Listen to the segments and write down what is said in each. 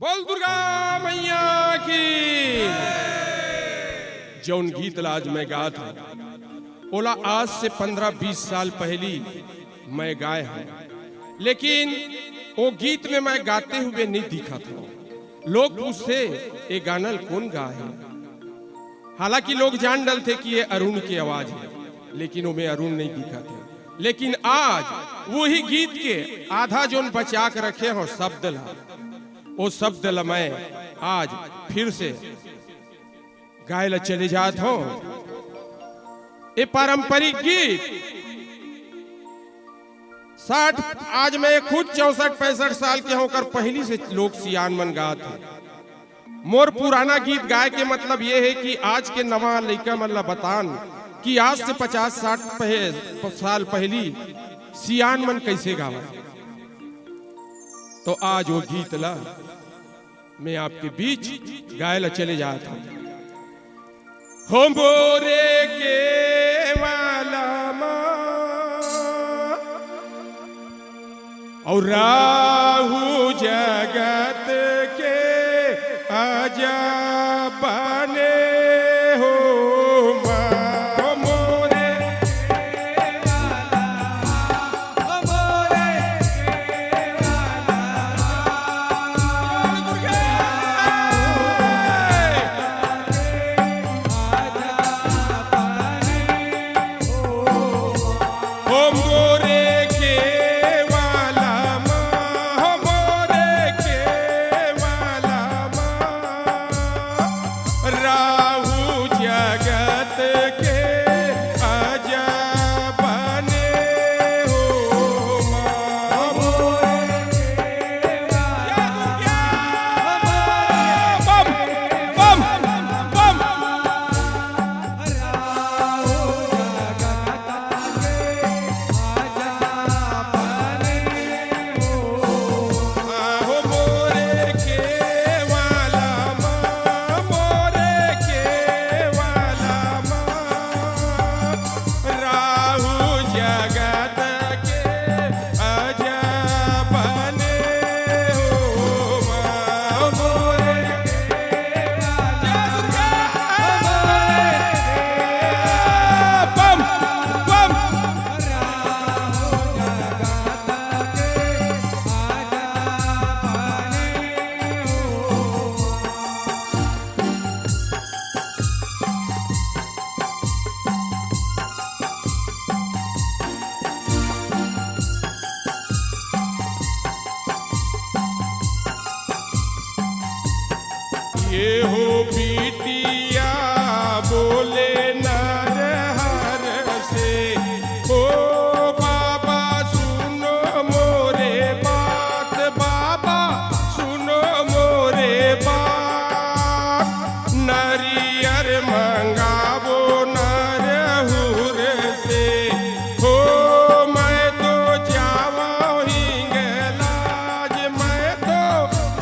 बोल दुर्गा मैया की। जौन गीत लाज मैं गा था बोला आज से 15-20 साल पहली मैं गाए हूं, लेकिन वो गीत में मैं गाते हुए नहीं दिखा था। लोग पूछते ये गाना कौन गा है, हालांकि लोग जान डलते कि ये अरुण की आवाज है, लेकिन वो में अरुण नहीं दिखा था। लेकिन आज वही गीत के आधा जोन बचा के रखे हो शब्द ला, वो शब्द ला मैं आज फिर से गाय ला चले जात हो। ये पारंपरिक गीत 60 आज मैं खुद 64-65 साल के होकर पहली से लोग सियान मन गात है। मोर पुराना गीत गाय के मतलब ये है कि आज के नवा लड़का मन ला बतान कि आज से 50-60 साल पहली सियान मन कैसे गावा। तो आज वो गीत ला मैं आपके बीच गाय ला चले जाता हूं। हो मोरे के वाला माँ और राहु जगत के अजब बने हो ये हो बिटिया बोले नर हर से। ओ बाबा सुनो मोरे बात, बाबा सुनो मोरे बात। नरियर मंगावो नरहुर से। हो मैं तो जावा हिंगलाज, मैं तो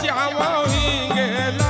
जावा हिंगलाज।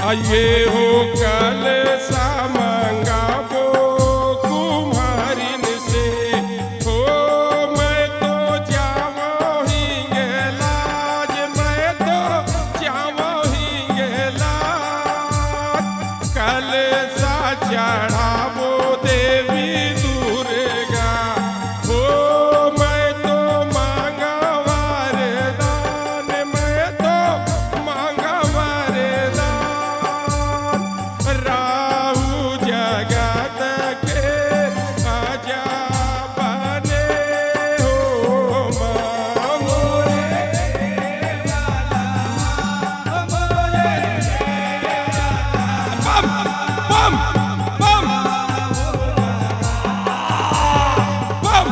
आइए हो कल सामंगाबो कुम्हारिन से हो मैं तो जावो हिंगे लाज मैं तो जावो हिंगे लाज कल सा चढ़ावो देवी दुर्गा हो मैं तो मांगा वरदान मैं तो मांगा वरदान राहु जगत के आजा बने हो मोरे बम बम बम बम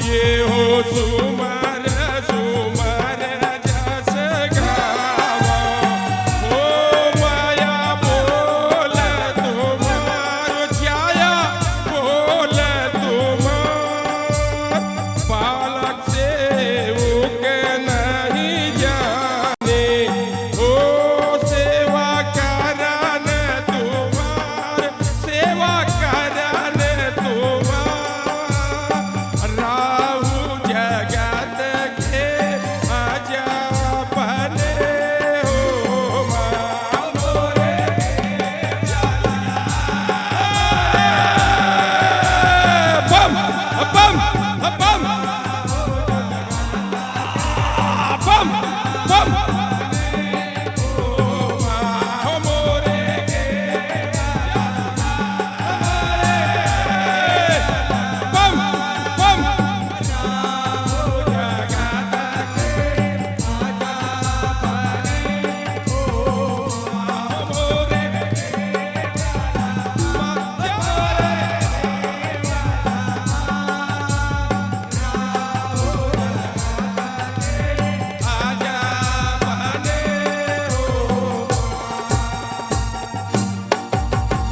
ये हो सुमर सुमर जस गावा हो माया बोल तुम्हार छाया बोल तुम्हार बालक से उके नहीं जाने हो सेवा करन तुम्हार सेवा करन तुम्हार राहु जगत के आजा बने हो मोरे बम बम बम बम बम मोरे बम बम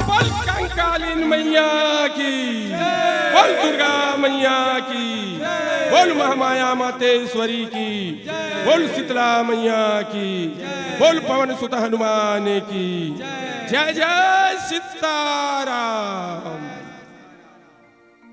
बोल कंकालीन मैया की बोल दुर्गा मैया की बोल महामाया मातेश्वरी की बोल शीतला मैया की बोल पवन सुत हनुमान की जय जय सीताराम।